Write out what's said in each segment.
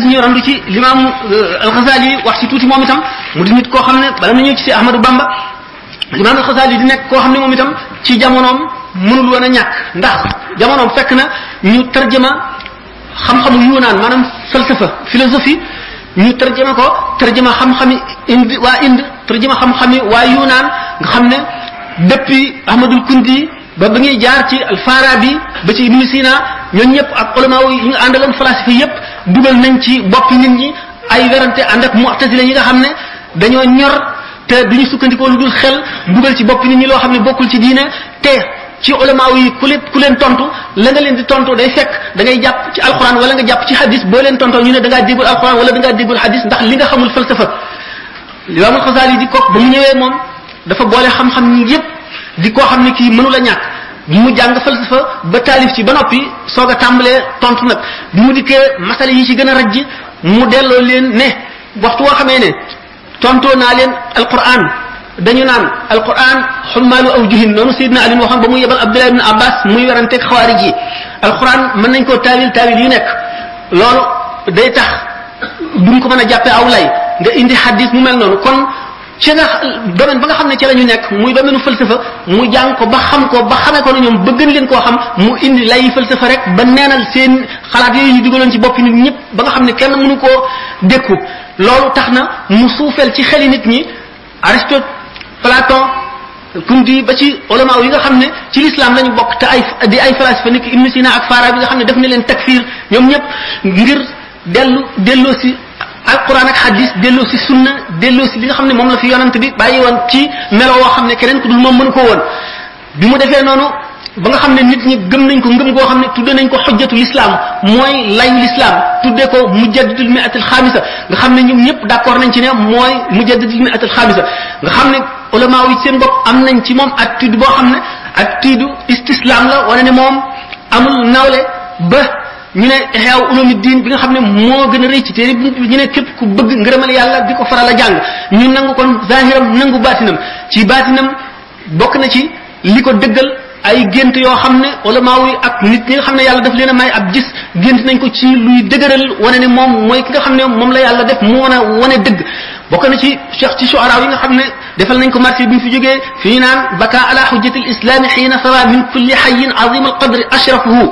ñu randu ci l'imam al-Ghazali wax ci tuuti moom itam mu di nit koo xam ne bala na ñëw ci si Ahmadou Bamba l'imam al-Ghazali di nekk koo xam ne moom itam ci jamonoom mënul woon a ñàkk ndax jamonoom fekk na ñu tarjama xam-xamu yunaan maanaam falsafa philosophie ñu tarjama ko tarjama xam-xami indi waa Inde tarjama xam-xami waa yunaan nga xam ne depuis Ahmadul Kundi ba ba ngay jaar ci al-Farabi ba ci Ibn Sina ñooñu ñëpp ak ulama yi nga àndaloon falasifa yëpp dugal nañ ci boppi nit ñi ay werante ànd ak mu'tazila yi nga xam ne dañoo ñor te duñu sukkandikoo lu dul xel dugal ci boppi nit ñi loo xam ne bokkul ci diine te ci ulama yi ku leen tontu la nga leen di tontu day fekk da ngay jàpp ci alquran wala nga jàpp ci hadis boo leen tontoo ñu ne da ngaa déggul alquran wala da ngaa déggul hadis ndax li nga xamul falsafa Imam al-Ghazali di ko ba mu ñëwee moom dafa boole xam-xam yépp di koo xam ne kii mënu la ñàkk mu jàng falsafa ba taalif ci ba noppi soog a tàmbalee tontu nag bi mu dikkee masale yi ci gën a rajji mu delloo leen ne waxtu woo xamee ne tontoo naa leen alquran dañu naan alquran xulmaalu aw juhin noonu Seydina Ali waxoon ba muy yebal Abdullah ibn Abbas muy weranteeg xawaarij yi alquran mën nañ koo taawil yu nekk loolu day tax duñ ko mën a jàppee aw lay nga indi hadis mu mel noonu kon ci nga domaine ba nga xam ne ci la ñu nekk muy domaine falsafa mu jàng ko ba xam ko ba xamee ko ne ñoom ba gën leen koo xam mu indi lay falsafa rek ba neenal seen xalaat yooyu ñu dugaloon ci boppi nit ñëpp ba nga xam ne kenn mënu koo dékku loolu tax na mu suufeel ci xeli nit ñi Aristote Platon Kundi ba ci ulama yi nga xam ne ci l'islam lañu bokk te di ay falasifa niki Ibn Sina ak Farabi nga xam ne def na leen takfir ñoom ñëpp ngir delloo si alquran ak hadis delloo si sunna delloo si li nga xam ne moom la fi yonent bi bàyyi woon ci melo woo xam ne keneen ku dul moom mënu ko woon bi mu defee noonu ba nga xam ne nit ñi gëm nañ ko ngëm goo xam ne tudde nañ ko xujjatul islam mooy layu l'islam tudde ko mujaddidul mi'atul xaamisa nga xam ne ñoom ñëpp d'accord nañ ci ne mooy mujaddidul mi'atul xaamisa nga xam ne ulama yi seen bopp am nañ ci moom attitude boo xam ne attitude istislam la wane ne moom amul nawle ba ñu ne Ihya Ulumuddin bi nga xam ne moo gën a rëy ci téere bi ñu ne képp ku bëgg ngërëmal yàlla di ko faral a jàng ñu nangu kon zahiram nangu baatinam ci baatinam bokk na ci li ko dëggal ay gént yoo xam ne ulama yi ak nit ñi nga xam ne yàlla daf leen a may ab gis gént nañ ko ci luy dëgëral wane ne moom mooy ki nga xam ne moom la yàlla def mu wane dëgg bokk na ci cheikh ci shu'ara yi nga xam ne defal nañ ko marché bi ñu fi jógee fii naan baka ala hujjati al-islam xiina sawa min kulli hayyin azim al-qadri ashrafuhu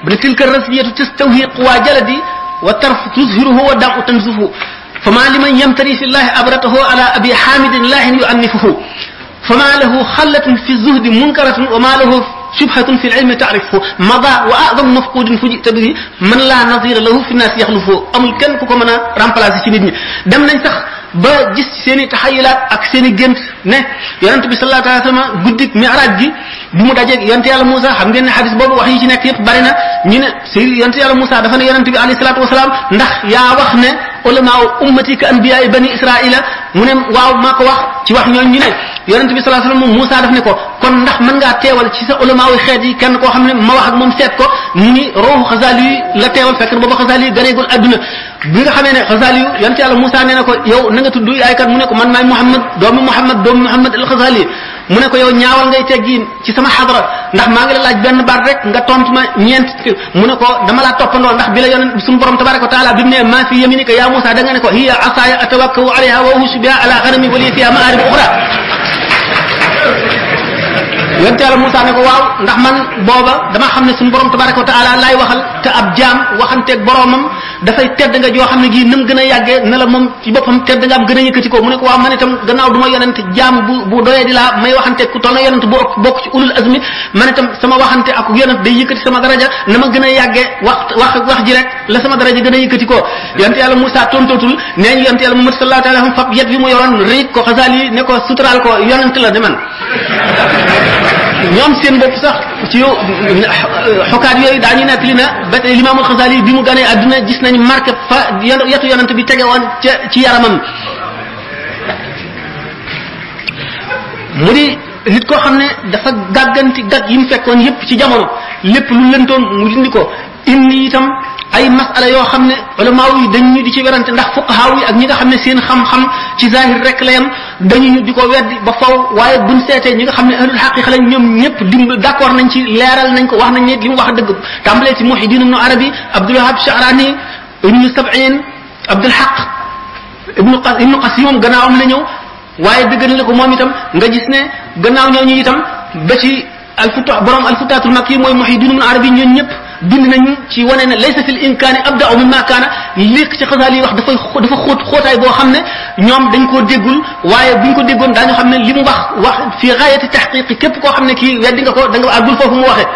bne tilka rasmiyatu tastawhi quwa jaladi wa tarf tuzhiruhu wa da'u tanzufu fama liman yamtari fi llahi abratahu ala abi hamidin lahin yu'annifuhu fama lahu xallatun fi zuhdi munkaratun wa ma lahu shubhatun fi al-ilmi ta'rifuhu mada wa a'zamu mafqudin fujita bihi man la nazira lahu fi nnaas yaxlufuhu amul kenn ku ko mën a remplacer ci nit ñi dem nañ sax ba gis seen i taxayulaat ak seen i gént ne yonent bi sallallahu alayhi wa sallam guddik mi'raj gi bi mu dajeeg yonent yàlla Moussa xam ngeen ne xadis boobu wax yi ci nekk yëpp bari na ñu ne si yonent yàlla Moussa dafa ne yonent bi alayhi salaatu wasalaam ndax yaa wax ne ulama ummati ka anbiya'i bani israila mu ne waaw maa ko wax ci wax ñooñu ñu ne yonent bi sallallahu alayhi wasallam Moussa daf ne ko kon ndax mën ngaa teewal ci sa ulama yu xeet yi kenn koo xam ne ma wax ak moom seet ko mu ni ruuhu Xasaali yi la teewal fekk booba Xasaali yi ganeegul adduna bi nga xamee ne Xasaali yu yonent yàlla Moussa nee na ko yow na nga tudd yaay kat mu ne ko man maay Muhammad doomu Muhammad al-Xasaali mu ne ko yow ñaawal ngay teggi ci sama xadra ndax maa ngi la laaj benn baat rek nga tontu ma ñeent mu ne ko dama laa toppandoo ndax bi la yonent suñu borom tabaraka wa taala bi mu ne maa fi yaminika ya Moussa da nga ne ko hiya asaaya atawakkau alayha wa uhushu biha ala ghanami wa li fiha ma'arib ukhra yonent yàlla Moussa ne ko waaw ndax man booba dama xam ne suñu borom tabaraka wa taala laay waxal te ab jaam waxanteeg boromam dafay tedd nga joo xam ne gii nam gën a yàggee na la moom ci boppam tedd nga am gën a yëkkati ko mu ne ko waaw man itam gannaaw du ma yonent jaam bu doyee di laa may waxanteeg ku toll na yonent bu ëpp bokk ci ulul azmi man itam sama waxante ak yonent day yëkkati sama daraja na ma gën a yàggee wax ji rek la sama daraja gën a yëkkati ko yonent yàlla Moussa tontootul nee ñu yonent yàlla Muhammad sallallahu alayhi wa sallam fab yet bi mu yoroon riig ko Xasaali ne ko suturaal ko yonent la de man ñoom seen bopp sax ci xokaat yooyu daañu nekk li na ba tey Limaamul Xasaali bi mu ganee àdduna gis nañ marqué fa yetu yonent bi tege woon ci yaramam mu di nit koo xam ne dafa gàgganti gàgg yi mu fekkoon yépp ci jamono lépp lu lëntoon mu dindi ko indi itam ay masala yoo xam ne ulama yi dañu di ci werante ndax fuqaha yi ak ñi nga xam ne seen xam-xam ci zahir rek la yam dañu di ko weddi ba faw waaye buñ seetee ñi nga xam ne ahlul haqiqa lañ ñoom ñëpp d'accord nañ ci leeral nañ ko wax nañ ne li mu wax dëgg tàmbalee ci Muhyiddin ibn Arabi Abdul Wahhab Sha'rani ibnu sab'in abdul haq ibnu qas moom gannaawam la ñëw waaye dëggal la ko moom itam nga gis ne gannaaw ñooñu itam ba ci borom alfutaatul makki mooy Muhyiddin ibn Arabi ñooñu ñëpp bind nañu ci wane ne laysa fil imkaani abda'u mimma kaana léeg ci xasaal yi wax dafa xóotaay boo xam ne ñoom dañ koo déggul waaye buñ ko déggoon daañu xam ne li mu wax fi gaayati tahqiqi képp koo xam ne kii weddi nga ko da nga àggul foofu mu waxee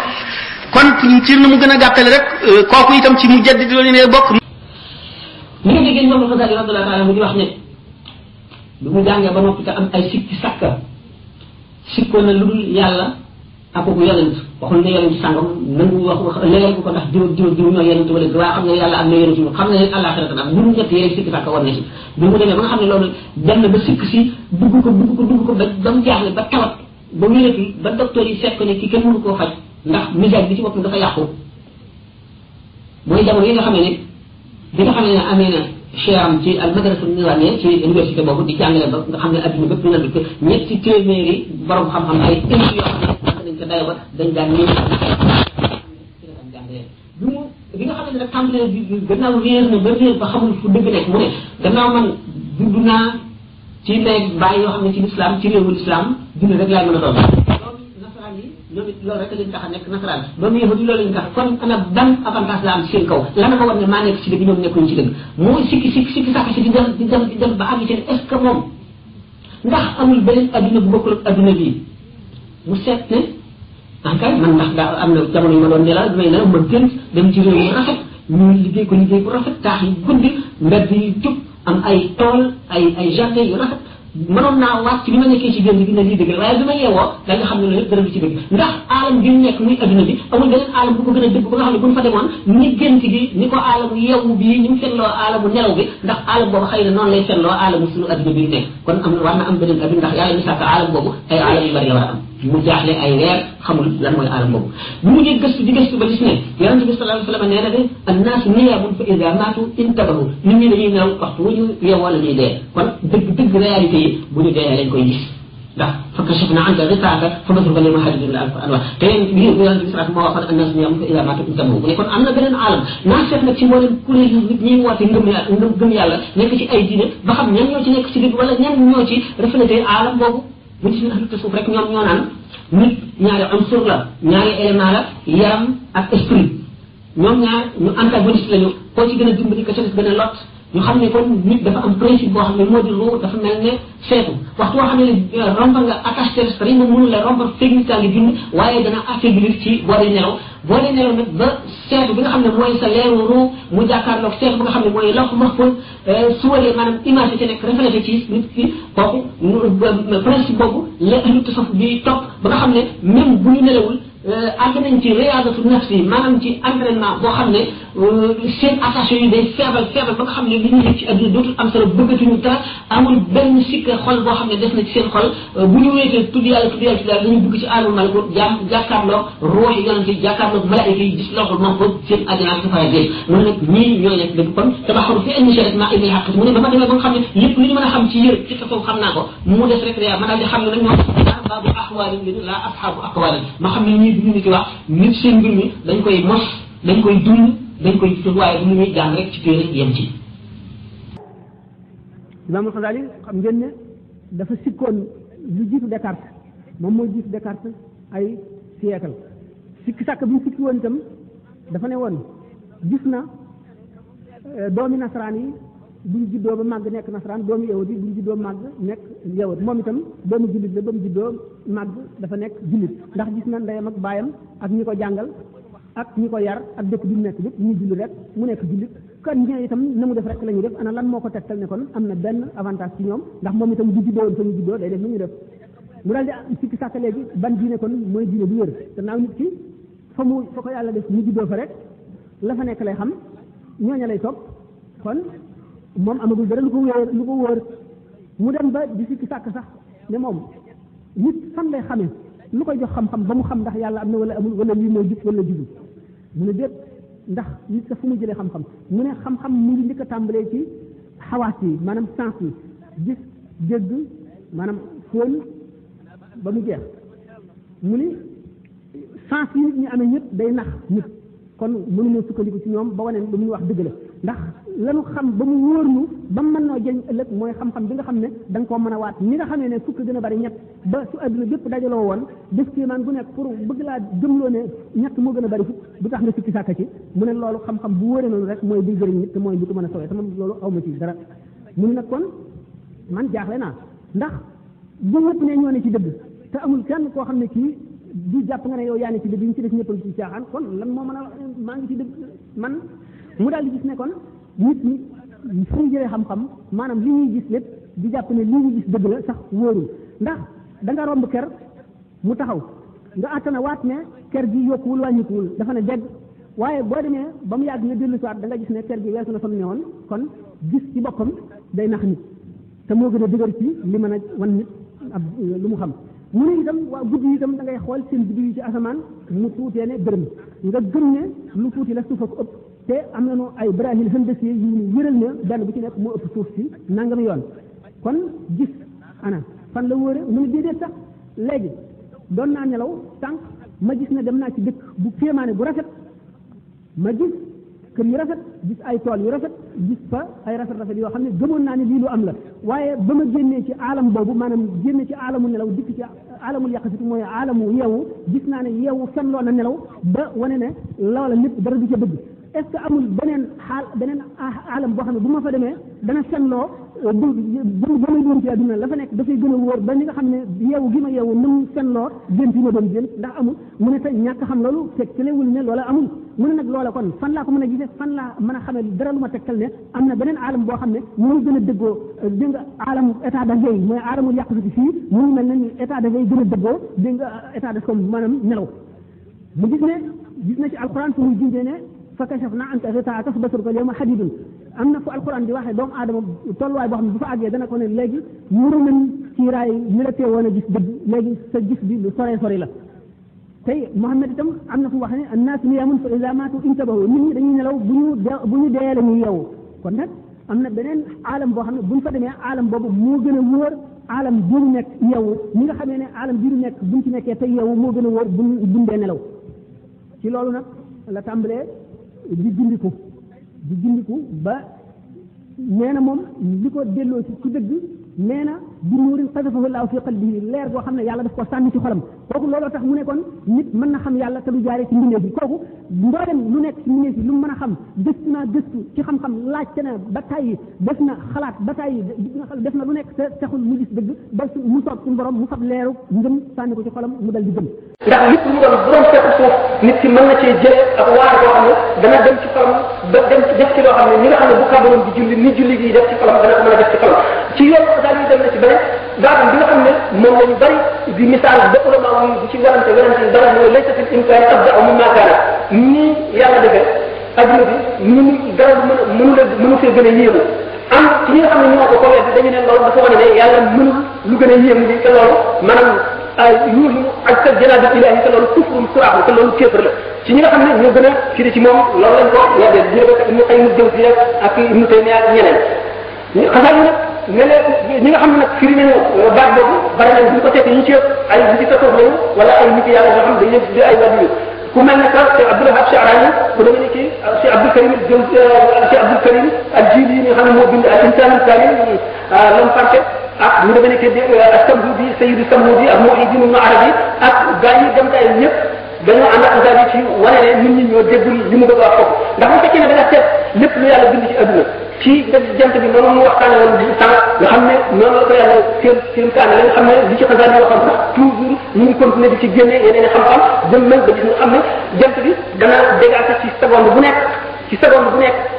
kon ci nu mu gën a gàttale rek kooku itam ci mu jaddi di ne bokk. li nga déggee moom Xasaali radiyallahu ta'ala mu di wax ne bi mu jàngee ba noppi te am ay sikki sàkka sikkoon na lu dul yàlla ak ko yonent waxul ne yonent sàngam nangu wax léeg ko ndax diw ñoo yonent wala waaye xam ne yàlla am na yonent ñu xam ne àllaaxira tam am bu ñett yee sikki sàkka war na ci bi mu demee ba nga xam ne loolu dem na ba sikk si dugg ko ba mu jaaxle ba tawat ba wératul ba docteur yi seet ko ne kii kenn mënu koo faj ndax misère bi ci boppam dafa yàqu mooy jamono yi nga xam ne bi nga xam ne amee na cheram ci al madrasa nizamiya ci université boobu di jàngale ba nga xam ne adduna bépp ñu ko ñetti téeméeri borom xam-xam ay émission yoo xam ne dañ ko dayo ba dañ daan ñëw bi nga xam ne nag tàmbalee gannaaw réer na ba réer ba xamul fu dëgg nekk mu ne gannaaw man dund naa ci ndey bàyyi yoo xam ne ci l'islam ci réewul islam dund rek laay mën a doon ñoom it loolu rek lañ tax a nekk nasaraan doomu yahudi loolu lañ tax kon ana ban avantage la am seen kaw lan ma war ne maa nekk ci dëgg ñoom nekkuñ ci dëgg mooy sikki sàkk si di dem ba àgg ci est ce que moom ndax amul beneen adduna bu bokkul ak adduna bii mu seet ne ankay man ndax daa am na jamono yu ma doon nelaw may nelaw ma gën dem ci réew yu rafet ñu liggéey ko liggéey bu rafet taax yi guddi mbedd yi jub am ay tool ay jardin yu rafet mënoon naa waat ci bi ma nekkee ci génn gi ne lii dëgg la waaye bi ma yeewoo da nga xam ne loolu yëpp dara du ci dëgg ndax aalam bi mu nekk muy adduna bi amul beneen aalam bu ko gën a dëgg ba nga xam ne bu ñu fa demoon ni gént gi ni ko aalamu yeewu bii ni mu fenloo aalamu nelaw bi ndax aalam boobu xëy na noonu lay fenloo aalamu suñu adduna bi nekk kon am na war na am beneen adduna ndax yàlla mi sàkk aalam boobu ay aalam yu bari la war a am mu jaaxle ay weer xamul lan mooy aalam boobu bu mu jee gëstu di gëstu ba gis ne yonente bi sallallahu alayhi wa sallam nee na de annaasu niyaamun fa ida maatu intabahu nit ñi dañuy nelaw waxtu wu ñu yeewoo la ñuy dee kon dëgg réalité yi bu ñu dee lañ koy gis ndax fa kashafna anka ghitaaka fa basruka al-yawma hadiidun anwar te yonente bi sallallahu moo waxoon annaasu niyaamun fa ida maatu intabahu mu ne kon am na beneen aalam naa seet nag ci mboolem kuréel yi nit ñi woote gëm yàlla nekk ci ay diine ba xam ñan ñoo ci nekk ci dëgg wala ñan ñoo ci reflété aalam boobu bu ci ahlu tasawuf rek ñoom ñoo naan nit ñaari unsur la ñaari élément la yaram ak esprit ñoom ñaar ñu antagoniste lañu koo ci gën a dimbali ka ca gën a lot ñu xam ne kon nit dafa am principe boo xam ne moo di ruu dafa mel ne seetu waxtu boo xam ne rompal nga attache terrestre yi moom mënu la rompal technique ngi dund waaye dana affaiblir ci boo dee nelaw nag ba seetu bi nga xam ne mooy sa leeru ruu mu jàkkaarloog seetu bi nga xam ne mooy lawh mahfuz su waree maanaam image ci nekk reflété ci nit ki kooku principe boobu la ahlu tasawuf bi topp ba nga xam ne même bu ñu nelawul àgg nañ ci riyaadatu nafsi maanaam ci entraînement boo xam ne seen attention yi day feebal ba nga xam ne li ñu yëg ci adduna dootul am solo bëggatuñu dara amul benn sikk xol boo xam ne def na ci seen xol bu ñu wéetee tudd yàlla dañuy dugg ci alamul malakut jàkkaarloog ruux yi yonent yi jàkkaarloog malaayika yi gis loxul moom ko seen àddina safara dee mu ne nag ñii ñoo nekk dëgg kon tabaxaru fi ilmi shariat ma ilmi xaq mu ne ba ma demee ba nga xam ne lépp lu ñu mën a xam ci yër ci tasawuf xam naa ko mu des rek ma daal di xam ne nag ñoom baabu axwaali lañu laa asxaabu aqwaali ma xam ne ñii duñu ci wax nit seen mbir mi dañ koy mos dañ koy dund dañ koy jëf waaye du ñuy jàng rek ci téere yem ci. Imaamul Xasaali xam ngeen ne dafa sikkoon lu jiitu Descartes moom mooy jiitu Descartes ay siècle sikki sàkk bi mu sikki woon itam dafa ne woon gis na doomi nasaraan yi buñ juddoo ba màgg nekk nasaraan doomu yawut yi buñ juddoo màgg nekk yawut moom itam doomu jullit la ba mu juddoo màgg dafa nekk jullit ndax gis na ndeyam ak baayam ak ñi ko jàngal ak ñi ko yar ak dëkk bi mu nekk yëpp ñu jullit rek mu nekk jullit kan ñee itam na mu def rek la ñuy def ana lan moo ko tegtal ne kon am na benn avantage ci ñoom ndax moom itam bu juddoo woon fa ñu juddoo day def ni ñu def mu daal di sikki sàkk léegi ban diine kon mooy diine bu wér gannaaw nit ki fa ko yàlla def mu juddoo fa rek la fa nekk lay xam ñooña lay topp kon moom amagul dara lu ko wóor mu dem ba di sikki sàkk sax ne moom nit fan lay xamee lu koy jox xam-xam ba mu xam ndax yàlla am na wala amul wala lii mooy jub wala jubu mu ne déet ndax nit ka fu mu jëlee xam-xam mu ne xam-xam mu ngi njëkk a tàmbalee ci xawaas yi maanaam sens yi gis dégg maanaam fóon ba mu jeex mu ni sens yi nit ñi amee ñëpp day nax nit kon mënuñoo sukkandiku ci ñoom ba wane lu muy wax dëgg la ndax lanu xam ba mu wóor ñu ba mu mën noo jëriñ ëllëg mooy xam-xam bi nga xam ne da nga koo mën a waat ni nga xamee ne fukk gën a bari ñett ba su adduna bépp dajaloo woon def kéemaan gu nekk pour bëgg laa gëmloo ne ñett moo gën a bari fukk du tax nga sikki sàkka ci mu ne loolu xam-xam bu wóoree noonu rek mooy bi jëriñ nit te mooy bi ko mën a sowee te moom loolu awma ci dara mu ne nag kon man jaaxle naa ndax bu ñëpp ne ñoo ne ci dëgg te amul kenn koo xam ne kii du jàpp nga ne yow yaa ne ci dëgg ñu ci def ñëpp ci caaxaan kon lan moo mën a maa ngi ci dëgg man mu daal di gis ne kon nit ñi fu ñu jëlee xam-xam maanaam li ñuy gis lépp di jàpp ne li ñu gis dëgg la sax wóorul ndax da nga romb ker mu taxaw nga àttana waat ne ker gi yokkuwul wàññikuwul dafa ne dégg waaye boo demee ba mu yàgg nga dellu si waat da nga gis ne ker gi weesu na fa mu ne woon kon gis ci boppam day nax nit te moo gën a dëgër ci li mën a wan nit ab lu mu xam mu ne itam waa guddi yi itam da ngay xool seen biddiw yi ci asamaan mu tuutee ne dërëm nga gëm ne lu tuuti la suufa ko ëpp te am nañu ay brahil handasi yu ñu wéral ne benn bu ci nekk moo ëpp suuf si nangam yoon kon gis ana fan la wóore mu ne déedéet sax léegi doon naa nelaw tànk ma gis ne dem naa ci dëkk bu kéemaane bu rafet ma gis kër yu rafet gis ay tool yu rafet gis fa ay rafet yoo xam ne gëmoon naa ne lii lu am la waaye ba ma génnee ci aalam boobu maanaam génne ci aalamu nelaw dikk ci aalamul yàqasitu mooy aalamu yeewu gis naa ne yeewu fenloo na nelaw ba wane ne loola lépp dara du ca bëgg est-ce que amul beneen aalam boo xam ne bu ma fa demee dana fenloo ba may doon ci àdduna la fa nekk dafay gën a wóor ba ni nga xam ne yeewu gi ma yeewu nam fenloo gént yi ma doon gént ndax amul mu ne tey ñàkk xam loolu tegtalewul ne loola amul mu ne nag loola kon fan laa ko mën a gisee fan laa mën a xamee dara lu ma tegtal ne am na beneen aalam boo xam ne mu ngi gën a dëggoo dégg nga aalam état de veille mooy aalamul yàqu fii mu ngi mel ne ni état de veille gën a dëggoo dégg nga état de somme maanaam nelaw mu gis na ci alquran fu muy jindee ne fa kashafna anka ghitaa'aka fa basaruka al-yawma hadiidun am na fu alquran di waxee doomu aadama tolluwaay boo xam ne bu fa àggee dana ko ne léegi muru nañ ci raay mi la teewoon a gis dëgg léegi sa gis bi lu sori la tey Muhammad itam am na fu wax ne annaas niyaamun fa idaa maatu intabahu nit ñi dañuy nelaw bu ñu dee la ñuy yeewu kon nag am na beneen aalam boo xam ne buñ fa demee aalam boobu moo gën a wóor aalam bi ñu nekk yeewu ñi nga xamee ne aalam bi ñu nekk buñ ci nekkee tey yeewu moo gën a wóor buñ dee nelaw ci loolu nag la tàmbalee di gindiku ba nee na moom li ko delloo ci dëgg nee na bi nuurin qazafahu llaahu fi qalbihi leer goo xam ne yàlla daf ko sànni ci xolam kooku looloo tax mu ne kon nit mën na xam yàlla te du jaaree ci mbindeef yi kooku mboolem lu nekk ci mbindeef yi lu mu mën a xam gëstu ci xam-xam laajte na ba tàyyi def na xalaat ba tàyyi def na lu nekk te taxul mu gis dëgg ba mu soob suñu borom mu fab leeru ngëm sànni ko ci xolam mu dal di gëm ndax lépp lu mu doon bu doon fekk suuf nit ki mën na cee jëlee ak waar boo xam ne dana dem ci xolam ba dem ci def ci loo xam ne ñi nga xam ne bu kàddoon di julli ni julli gi def ci xolam dana ko mën a def ci xolam ci yoon daal di dem na ci beneen baatam bi nga xam ne moom la ñu bari di misaal ba ulama yi di ci werante dara mooy laysa fil imkaani abda'u mimma kaana nii yàlla defee adduna bi ñu dara mënu fee gën a yéemu am ci ñi nga xam ne ñoo ko weddi dañu ne loolu dafa wane ne yàlla mënul lu gën a yéemu bi te loolu maanaam yuuxu ak sa janabi ilahi te loolu kufrum suraax te loolu kéefar la ci ñi nga xam ne ñoo gën a firi ci moom loolu lañ ko weddee jëlee ko Ibnu Qayyim al-Jawziyya ak Ibnu Taymiyya ak ñeneen xasaal yi nag ne leen ñi nga xam ne nag firi nañu baat boobu bari nañ bu ñu ko seetee ñu ci ay nit yi tasawuf lañu wala ay nit yàlla yoo xam dañuy di ay wàllu ku mel ne que Cheikh Abdul Wahab Sha'rani ku demee ni ci Cheikh Abdul Karim Cheikh Abdul Karim al-Jili nga xam ne moo bind al-Insaan al-Kaamil lam parke ak ñu demee ni que as-Samhudi Sayyidu Samhudi ak Muhyiddin Ibn Arabi ak gaa yi dem tay ñëpp dañoo ànd ak daal ci wane ne nit ñi ñoo déggul li mu bëgg a wax foofu ndax bu fekkee ne da nga seet lépp lu yàlla bind ci adduna ci jant bi noonu mu waxtaane woon di sànq nga xam ne noonu la ko yàlla seen kaane la nga xam ne li ci xasaar yoo xam sax toujours ñu ngi continuer di ci génne yeneen xam-xam jëm nañ ba gis nga xam ne jant bi dana dégager ci seconde bu nekk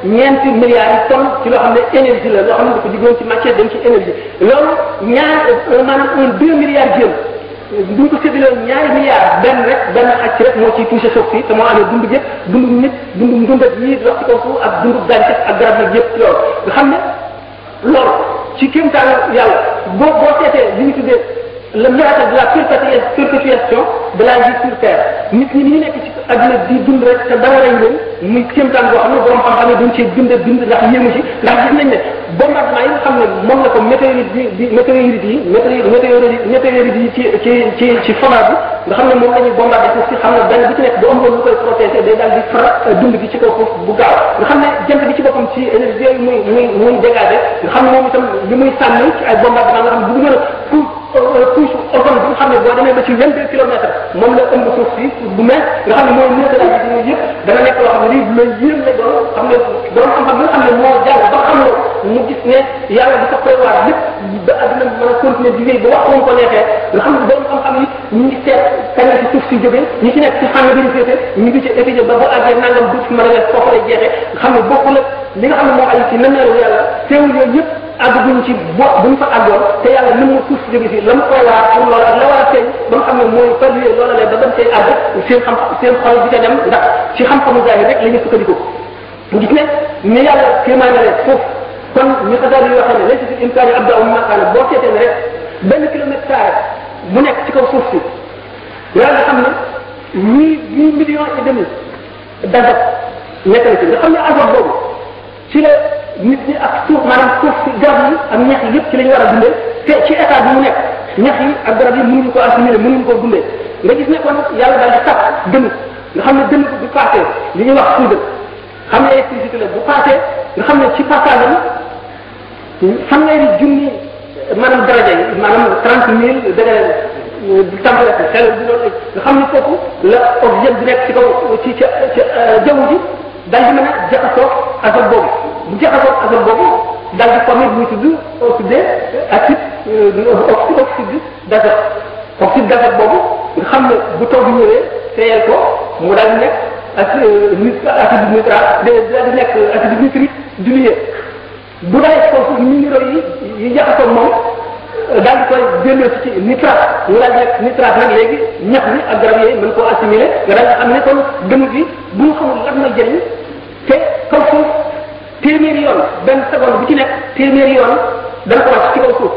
ñeenti milliards yi tonnes ci loo xam ne énergie la loo xam ne dafa diggoon ci matière dem ci énergie loolu maanaam 2 milliards jëm duñ ko séddale ñaari milliards benn xaj rek moo ciy touché suuf si te moo amee dund yëpp dundu nit dundu ndundat yi dox ci kaw suuf ak dundu gàncax ak garab nag yëpp loolu nga xam ne loolu ci kéemtaanu yàlla boo seetee li ñu tuddee le miracle de la perpétuation de la vie sur terre nit ñi ñu nekk ci àdduna di dund rek te dara rey leen muy kéemtaan boo xam ne borom xam-xam yi duñ cee bind ndax yéemu ci ndax gis nañ ne bombardement yi nga xam ne moom la ko météorite yi ci folaat bi nga xam ne moom la ñuy bombardé suuf si xam ne benn bu ci nekk bu ëmboon lu koy protégé day daal di fara dund gi ci kaw foofu bu gaaw nga xam ne jant bi ci boppam ci énergie yooyu muy dégagé nga xam ne moom itam li muy sànni ci ay bombardement nga xam ne bu gën a couche ozone bi nga xam ne boo demee ba ci 22 kilomètres moom la ëmb suuf si bu mel nga xam ne mooy néew la yi yëpp dana nekk loo xam ne lii lay yéem lay doon xam ne borom xam-xam bi nga xam ne moo jàng ba xam ne mu gis ne yàlla dafa prévoir lépp ba adduna mën a continuer di wéy ba wax ko neexee nga xam ne borom xam-xam yi ñu ngi seet kañ la ci suuf si jógee ñi ci nekk ci fànn bi ñu féete ñu ngi ci étudier ba bu àggee nangam du fi mën a def foofu lay jeexee nga xam ne bokkul ak li nga xam ne moo ay ci nameeru yàlla teewul yooyu yëpp àgguñ ci buñ fa àggoon te yàlla ni mu suuf si jóge fii la mu koy waar pour loola la war a feeñ ba nga xam ne mooy perluer loola lee ba dem see àgg seen xol bi ca dem ndax ci xam-xamu zahir rek la ñu sukkandiku gis ne ni yàlla kéemaane rek foofu kon ñu ko daal di waxee ne laysa fil imkaani abda'u mimma kaana boo seetee ne rek benn kilomètre carré bu nekk ci kaw suuf si yàlla nga xam ne 8 millions et demi d'azote nekk na ci nga xam ne azote boobu ci la nit ñi ak suuf maanaam suuf si garab yi ak ñax yi yëpp ci la ñu war a dundee te ci état bi mu nekk ñax yi ak garab yi mënuñu ko assimiler mënuñu ko dundee nga gis ne kon yàlla daal di tàpp dënn nga xam ne dënn bu passé li ñuy wax poudre xam ne électricité la bu passé nga xam ne ci passage am fanweeri junni maanaam daraja yi maanaam 30 000 degré di température xel bi loolu nga xam ne foofu la oxygène bi nekk ci kaw ci jaww ji daal di mën a jaxasoo azote boobu bu jaxasoo azote boobu daal di former muy tudd oxydé acide oxyde d'azote oxyde d'azote boobu nga xam ne bu taw bi ñëwee seeyal ko mu daal di nekk acide nitrate daal di nekk acide nitrique dilué bu dalee ci kaw suuf minéraux yi jaxasoo moom daal di koy delloo ci nitrate mu daal di nekk nitrate nag léegi ñax bi ak garab yooyu mën koo assimiler nga daal di xam ne kon dënnu bi bu ñu xamul lan mooy jëriñ te kaw suuf téeméeri yoon benn seconde bu ci nekk téeméeri yoon dana ko wàcc ci kaw suuf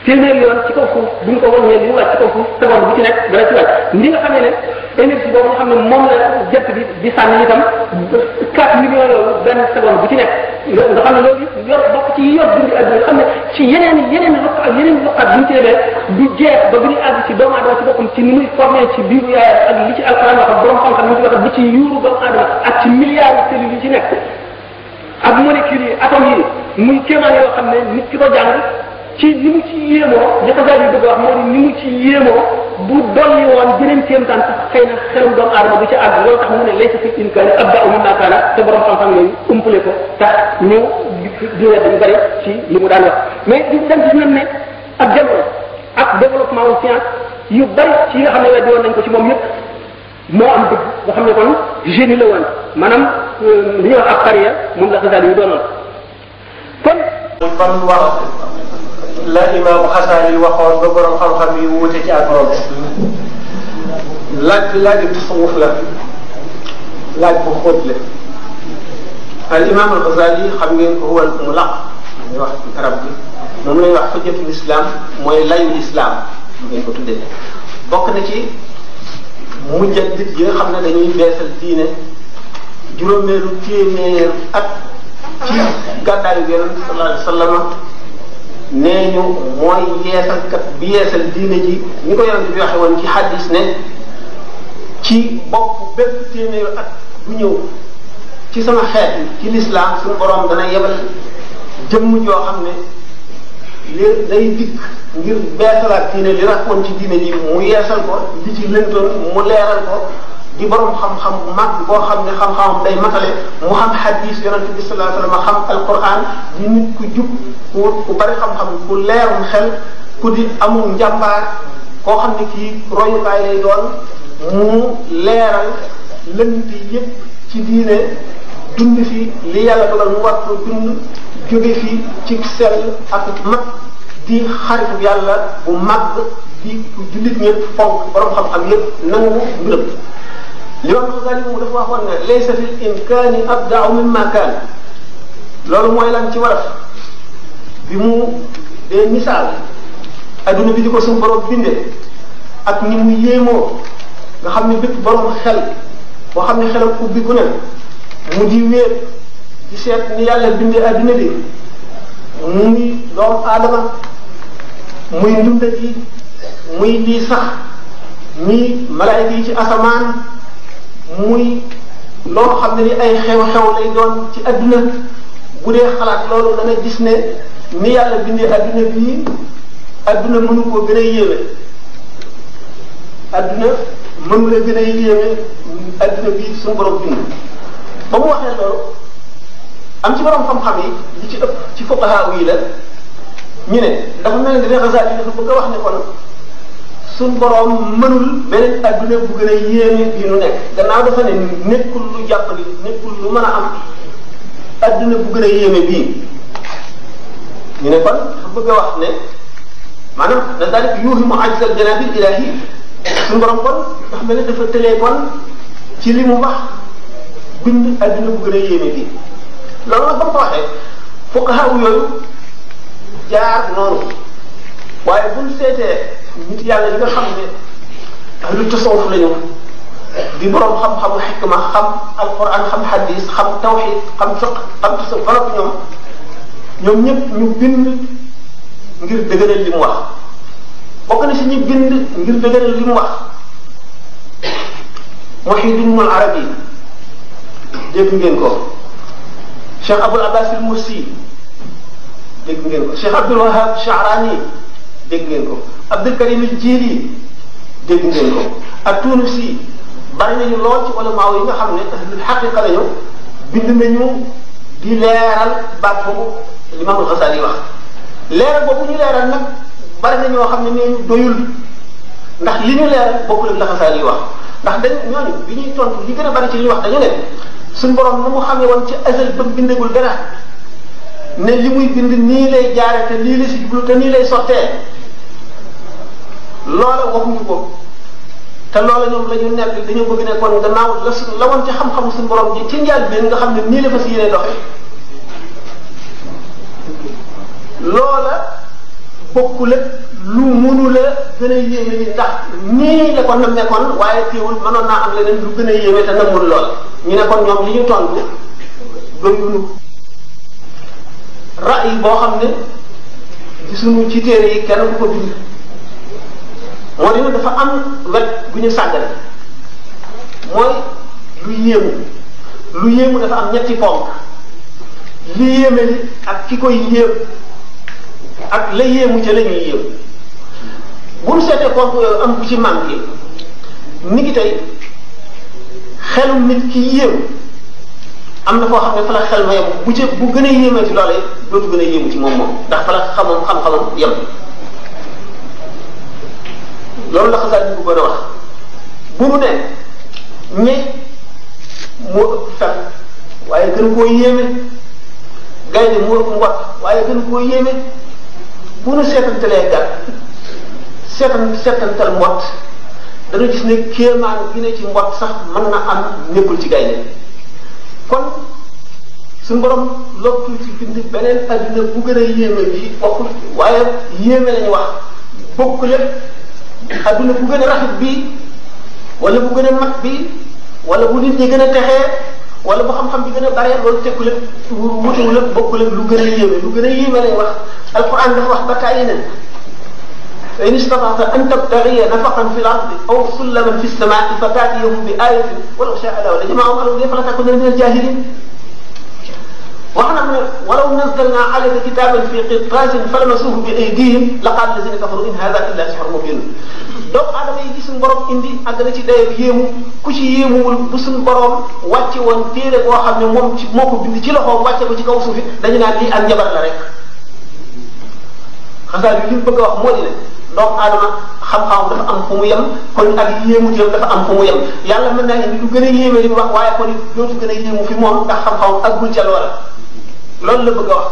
téeméeri yoon ci kaw suuf bu ñu ko wàññee li mu wàcc ci kaw suuf seconde bu ci nekk dana ci wàcc ni nga xamee ne énergie boobu nga xam ne moom la jant bi di sànni itam 4 millions yooyu benn seconde bu ci nekk nga xam ne loolu yor bokk ci yor dundi adduna nga xam ne ci yeneen loq ak yeneen loqaat bu ñu ci demee du jeex ba bu ñuy àgg ci doomu aadama ci boppam ci ni muy formé ci biiru yaayam ak li ci alquran wax ak borom xam-xam ñu ci wax bu ci yuuru doomu aadama ak ci milliards cellules yi ci nekk ak molécules yi atomes yi muy kéemaan yoo xam ne nit ki ko jàng ci ni mu ci yéemoo li ko gars yi bëgg a wax moo di ni mu ci yéemoo bu dolli woon beneen kéemtaan sax xëy na xelum doomu aadama du ci àgg loolu tax mu ne laysa fil imkaani abda'u mimma kaana te borom xam-xam yooyu umpale ko tax ñu di wedd ñu bëri ci li mu daan wax mais di dem gis nañ ne ak jamono ak développement wu science yu bëri ci yi nga xam ne weddi woon nañ ko ci moom yëpp moo am dëgg nga xam ne kon génie la woon maanaam li ñuy wax ak pariya moom la Xasaali yu doonoon kon ban wax la imam Xasaali waxoon ba borom xam-xam yi wuute ci ak moom laaj bi laaj bi tasawuf la laaj bu xóot la al imam al Xasaali xam ngeen ko huwal mulaq ñuy wax ci arab bi moom lay wax xujjatul islam mooy layu islam ngeen ko tuddee bokk na ci mujaddid yi nga xam ne dañuy beesal diine juróomeelu téeméer at ci gàddaayu Yonent sallallahu alayhi wa sallam nee ñu mooy yeesalkat bi yeesal diine ji ni ko Yonent bi waxe woon ci hadis ne ci bopp bépp téeméeru at bu ñëw ci sama xeet ci l'islam suñu borom dana yebal jëmm joo xam ne li day dikk ngir beesalaat diine li rakkoon ci diine ji mu yeesal ko li ci lëntoon mu leeral ko di borom xam-xam bu mag boo xam ne xam-xamam day matale mu xam hadis Yonent bi sallallahu alayhi wa sallam xam alquran di nit ku jub ku bari xam-xam ku leerum xel ku di amul njàmbaar koo xam ne kii royukaay lay doon mu leeral lënt yépp ci diine dund fi li yàlla dogal mu war ko dund jóge fi ci sell ak mat di xaritu yàlla bu mag di ku jullit ñëpp fonk borom xam-xam yépp nangu mbiram li woon Xasaali mu dafa waxoon ne laysa fil imkaani abda'u mimma kaan loolu mooy lan ci wolof bi mu dee misaal adduna bi di ko suñu borom bindee ak ni mu yéemoo nga xam ne bépp borom xel boo xam ne xelam ubbiku na mu di wéet di seet ni yàlla bindee adduna bi muy doomu aadama muy ndundat yi muy lii sax muy malaayika yi ci asamaan muy loo xam ne ni ay xew-xew lay doon ci adduna bu dee xalaat loolu dana gis ne ni yàlla bindee adduna bii adduna mënu ko gën a yéeme adduna mënu la gën a yéeme adduna bii suñu borom bind ba mu waxee loolu am ci borom xam-xam yi li ci ëpp ci fuqaha yi la ñu ne dafa mel ni Ghazali yi dafa bëgg a wax ne kon suñ borom mënul beneen adduna bu gën a yéeme bii nu nekk gannaaw dafa ne nekkul lu jàppali nekkul lu mën a am adduna bu gën a yéeme bii ñu ne kon dafa bëgg a wax ne maanaam da dalik yuuhimu ajzal janabil ilahi suñ borom kon dafa mel ni dafa tëlee kon ci li mu wax bind adduna bu gën a yéeme bii loolu nag ba mu ko waxee fuqaha yooyu jaar noonu waaye buñ seetee nit yàlla yi nga xam ne ahlu tasawuf lañu di borom xam-xamu xikma xam alquran xam hadis xam tawxid xam fiq xam tasawuf ba ñoom ñëpp ñu bind ngir dëgëral li mu wax bokk na si ñu bind ngir dëgëral li mu wax Muhyiddin al-Arabi dégg ngeen ko Cheikh Abul Abbas al-Mursi dégg ngeen ko Cheikh Abdul Wahhab Sha'rani dégg ngeen ko Abdul Karim al-Jili dégg ngeen ko ak Tunusi bari nañu lool ci ulama yi nga xam ne ahlul haqiqa lañu bind nañu di leeral baat boobu Imam al-Ghazali wax leeral boobu ñu leeral nag bari na ñoo xam ne nee ñu doyul ndax li ñu leeral bokkul ak la Ghazali wax ndax dañ ñooñu bi ñuy tontu li gën a bari ci li ñu wax dañu ne suñ borom na mu xamee woon ci azal ba bindagul dara ne li muy bind nii lay jaare te lii la si jublu te nii lay sottee loola waxuñu ko te loola ñoom la ñu nekk dañoo bëgg ne kon gannaaw la woon ci xam-xamu suñu borom ji ci njaal bi nga xam ne nii la fa si yéene doxe loola bokkul ak lu mënu la gën a yéeme ni ndax nii la ko nam nekkoon waaye teewul mënoon naa am leneen lu gën a yéeme te namul lool ñu ne kon ñoom li ñu tontu doyunu ra'y boo xam ne gisuñu ci téere yi kenn ku ko bind moo di ne dafa am wet bu ñu sàggane mooy lu yéemu dafa am ñetti ponk li yéeme li ak ki koy yéem ak la yéemu ca la ñuy yéem bu ñu seetee ponk yooyu am bu ci manqué ni ki tey xelum nit ki yéem am na foo xam ne fa la xel ma yem bu ca bu gën a yéemee ci loolee dootu gën a yéemu ci moom ndax fa la xam-xamam yem loolu la xasaat bi bëggoon a wax bu nu ne ñe moo ëpp fen waaye gën koo yéeme gaynde moo ëpp mbott waaye gën koo yéeme bu nu seetantalee gàtt seetantal mbott dana gis ne kéemaan gi ne ci mbott sax mën na am nekkul ci gaynde kon suñu borom lottul ci bind beneen adduna bu gën a yéeme bi waxul waaye yéeme lañu wax bokk lépp adduna bu gën a rafet bi wala bu gën a mat bi wala bu nit ñi gën a texee wala bu xam-xam bi gën a bare loolu tekku lépp wutewu lépp bokk lépp lu gën a yéeme lu gën a yéeme lañ wax alquran dafa wax ba tàyyi ne fa in istata'ta an tabtaghiya nafaqan fi l-ardi aw sullaman fi s-samaa'i fataatiyahum bi aayatin walaw shaa'a Allahu lajama'ahum ala al-hudaa falaa takuunanna mina al-jaahiliin wax na ne walaw nazzalnaa alayka kitaaban fi qirtaasin falamasuuhu bi aydiihim laqaala allaziina kafaruu in haadhaa illaa sihrun mubiin doomu aadama yi suñu borom indi àgg na ci dayoo yéemu ku ci yéemuwul bu suñu borom wàcce woon téere boo xam ne moom ci moo ko bind ci loxoom wàcce ko ci kaw suuf dañu naan lii ak njabar la rek xasaar bi li mu bëgg a wax moo di ne doomu aadama xam-xam dafa am fu mu yem kon ak yéemu jëm dafa am fu mu yem yàlla mën naa indi lu gën a yéeme li mu wax waaye kon dootu gën a yéemu fi moom ndax xam-xam aggul ca loola loolu la bëgg a wax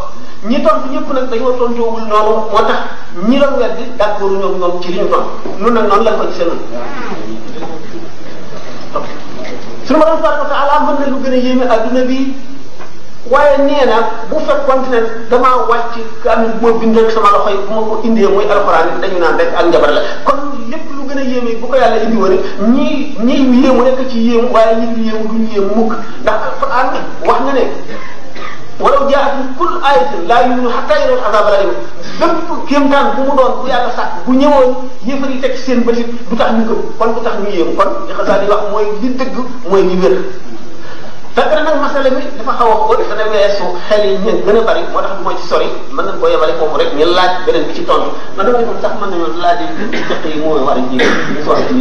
ñi tontu ñëpp nag dañoo tontoowul noonu moo tax ñi doon weddi d'accord ñoom ci li ñu tontu nun nag noonu lañ ko gisee noonu suñu borom tabaraka wa taala mën na lu gën a yéeme adduna bi waaye nee na bu fekkoon ne damaa wàcc am bu ma bind rek sama loxo yi bu ma ko indee muy alxuraan dañu naan rek ak njabar la kon lépp lu gën a yéeme bu ko yàlla indi woon ñii yéemu nekk ci yéemu waaye ñi yéemu duñu yéemu mukk ndax alxuraan wax na ne walaw jaa'athum kullu aayatin laa yu'minuuna hattaa yarawul azaabal aliim bépp kéemtaan bu mu doon bu yàlla sàkk bu ñëwoon yéefar yi teg seen bëtit du tax ñu gëm kon du tax ñu yéemu kon li Xasaali wax mooy li dëgg mooy li wér fekk na nag masala mi dafa xaw a ko dana weesu xel yi ñu gën a bari moo tax du ma ci sori mën nañ koo yemale foofu rek ñu laaj beneen bi ci tontu man dama defoon sax mën nañoo laaj yi moo war a ji ñu soxla ci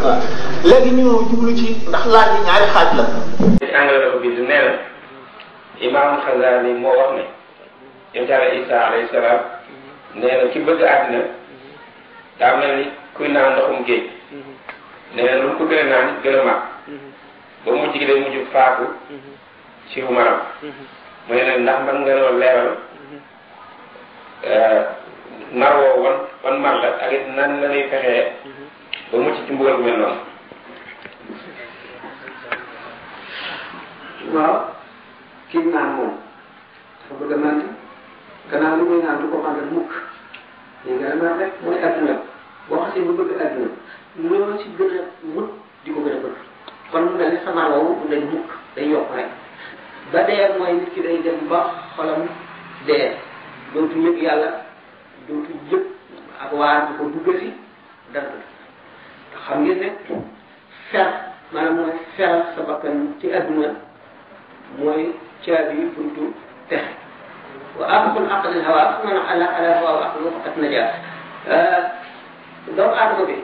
waaw léegi ñu jublu ci ndax laaj yi ñaari xaaj la. engrais ko bind nee na Imaam Xasaali moo wax ne yonent Yàlla Isaa alayhi salaam nee na ki bëgg àddina daa mel ni kuy naan ndoxum géej nee na lu mu ko gën a naan gën a màgg ba mujj gi day mujj faatu ci maram mu ne nag ndax mën nga noo leeral mar woo wan mar la ak it nan la ñuy fexee ba mucc ci mbugal bu mel noonu. waaw kii naan moom dafa bëgg a naan gannaaw li muy naan du ko màggal mukk li nga naan rek mooy adduna boo xasee ba bëgg adduna loolu ci gën a mut di ko gën a bëgg kon mu mel ni sama woowu du dañ mukk day yokk rek ba dee mooy nit ki day dem ba xolam dee dootu yëg yàlla dootu yëg ak waar di ko duggati dara te xam ngeen ne fer maanaam mooy feral sa bakkan ci adduna mooy caabi buntu texe wa aqful aqlil hawa man ala hawa wa aqlu faqat najaa doomu aadama bi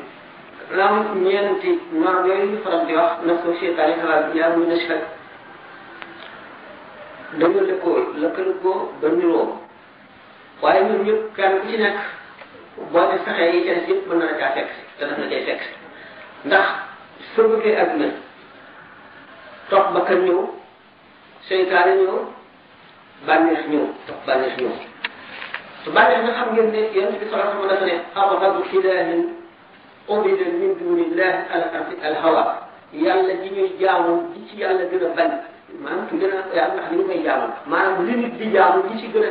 naam ñeenti noor yooyu ñu faral di wax nafsu seytaane xalaat bi ñaar muy nashak dañoo lëkkaloo ba niroo waaye ñun ñëpp kenn ku ci nekk boo ne saxee yi ca des yëpp mën na la caa fekk si te daf na cay fekk si ndax soo bëggee àdduna topp bakkan ñëw seytaane ñëw bànneex ñëw topp bànneex ñëw te bànneex nga xam ngeen ne yonent bi sallallahu alayhi wa sallam dafa ne abghadu ilaahin ubida min dunillahi al hawa yàlla ji ñuy jaamu ji ci yàlla gën a bañ maanaam tu gën a yàlla ndax li ñu koy jaamu maanaam li nit di jaamu ji ci gën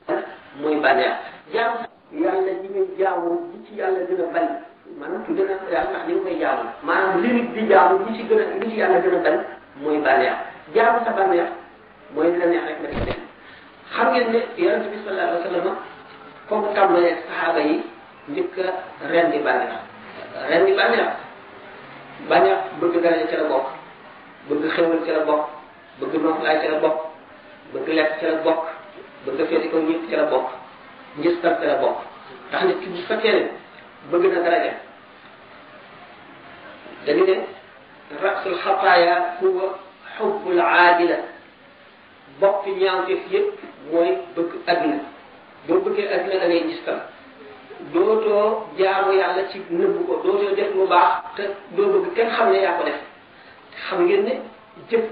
a mooy bànneex jaamu yàlla ji ñuy jaamu ji ci yàlla gën a bañ maanaam tu gën a yàlla ndax li ñu koy jaamu maanaam li nit di jaamu ji ci gën a li ci yàlla gën a bañ mooy bànneex jaamu sa bànneex mooy li la neex rek nga def leen xam ngeen ne yonent bi sallallahu alayhi wa sallam comme tàmbalee saxaaba yi njëkk a rendi bànneex bànneex bëgg daraja ca la bokk bëgg xewal ca la bokk bëgg noflaay ca la bokk bëgg lekk ca la bokk bëgg féete ko ñëpp ca la bokk njëstal ca la bokk tax nit ki bu fekkee ne bëgg na daraja dañu ne rasul xataaya huwa xubbul aadila bokk ñaawteef yëpp mooy bëgg adduna boo bëggee adduna da ngay njëstal dootoo jaamu yàlla ci nëbbu ko dootoo def lu baax te doo bëgg kenn xam ne yaa ko def xam ngeen ne jëf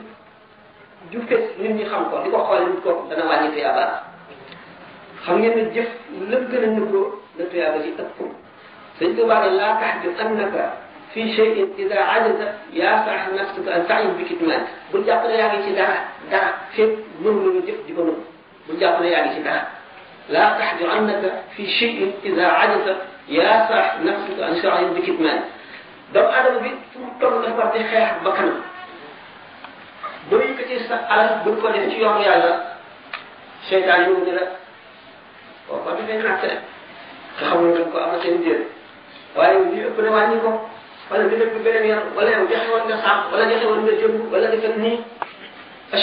ju fes nit ñi xam ko di ko xool nit ko dana wàññi tuyaaba xam ngeen ne jëf lépp gën a nëbboo la tuyaaba ci ëpp sëñ ko baax laa taxju annaka fi shay'in ida ajaza yaa sax nafsuka an ta'in bi kitman bul jàpp ne yaa ngi ci dara fépp mënu la jëf di ko nëbb bul jàpp ne yaa ngi ci dara laa taxju annaka fi shay'in ida ajaza yaa sax nafsuka an ta'in bi kitman doomu aadama bi fu mu toll dafa war di xeex ba kanam boo yëkkatee sa alal bëgg ko def ci yoonu yàlla seytaan yi ne la boo ko defee ñàkk rek te xamul nga ko am na seen jël waaye li ëpp na wàññi ko wala nga def beneen yoon wala yow joxe woon nga sàmm wala joxe woon nga jëmb wala defal nii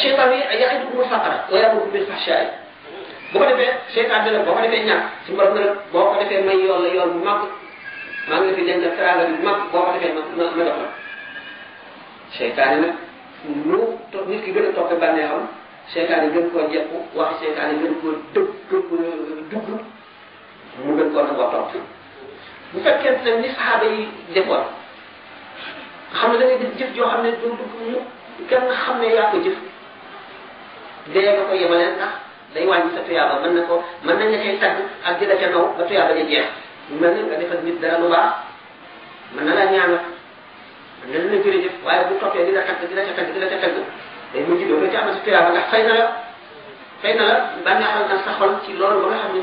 seytaan yi ya'idukum al-faqra wa ya'murukum bil-fahsha'i bu ko defee seytaan bi nag boo ko defee ñàkk su borom nag boo ko defee may yoon la yoon bu mag maa ngi fi denc teraanga bi mag boo ko defee ma dox la seytaan yi nag lu nit ki gën a topp bànneexam seytaan yi gën koo jekku wax seytaan yi gën koo dugg mu gën koo nangoo topp bu fekkee nag ni saxaaba yi defoon xam ne da ngay def jëf joo xam ne doo dugg mu kenn xam ne yaa ko jëf dee nga ko yemale ndax day wàññi sa tuyaaba mën nañ la cay tagg ak di la ca naw ba tuyaaba ja jeex mel ni nga defal nit dara lu baax mën na la ñaanal mën na la jërëjëf waaye bu toppee di la tagg day mujj doo ci amati tuyaaba ndax fay na la bànneexal na sa xol ci loolu ba nga xam ne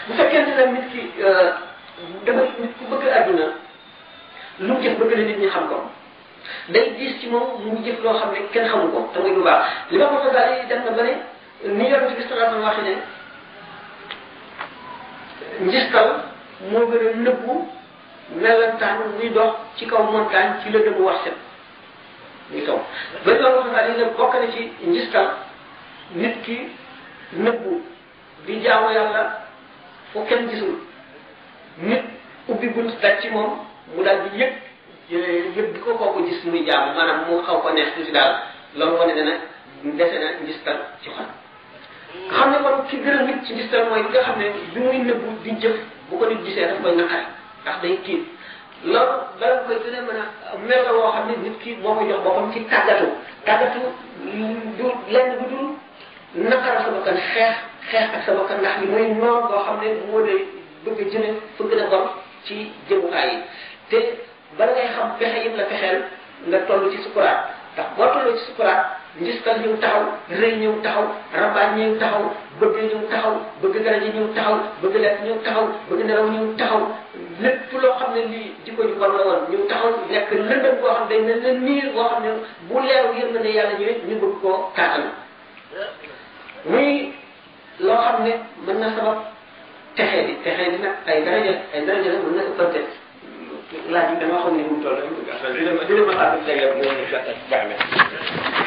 bu fekkente ne nit ki dafa nit ku bëgg àdduna lu mu jëf bëgg na nit ñi xam ko day diis ci moom mu jëf loo xam ne kenn xamu ko te muy lu baax li ma ko daal yi dem na ba ne ni yonent bi sallallahu alayhi wa sallam waxe ne njistal moo gën a nëbbu melentaan muy dox ci kaw montagne ci la dëmu wax set muy taw ba loolu wax daal yi ne bokk na ci njistal nit ki nëbbu di jaamu yàlla fu kenn gisul nit ubbi bunt daj ci moom mu daal di yëg bi ko kooku gis muy jaamu maanaam mu xaw ko neex tuuti daal loolu wane na dese na njistal ci xol nga xam ne kon ki gën a nit ci njistal mooy ki nga xam ne bi muy nëbbu di jëf bu ko nit gisee daf koy naqari ndax day tiit loolu bala koy gën a mën a mel la woo xam ne nit ki moo koy jox boppam ci tàggatu du lenn bu dul naqara sa bakkan xeex ak sa bakkan ndax li mooy noor boo xam ne moo lay bëgg a jëme fa gën a bon ci jëmukaay yi te bala ngay xam pexe yëpp la fexeel nga toll ci sukuraat ndax boo tolloo ci sukuraat njistal ñëw taxaw rëy ñëw taxaw rambaaj ñëw taxaw bëgg ñëw taxaw bëgg garaje ñëw taxaw bëgg lekk ñëw taxaw bëgg nelaw ñëw taxaw lépp loo xam ne lii jikko ju bon la woon ñëw taxaw nekk lëndëm boo xam ne day mel ne niir boo xam ne bu leeru yërmande yàlla ñëwee ñu bëgg koo taatal muy loo xam ne mën na sabab texee di nag ay daraja la mën na ëppante laaj bi dama xam ne mu toll dina ma xaar léeg-léeg moo ñu baax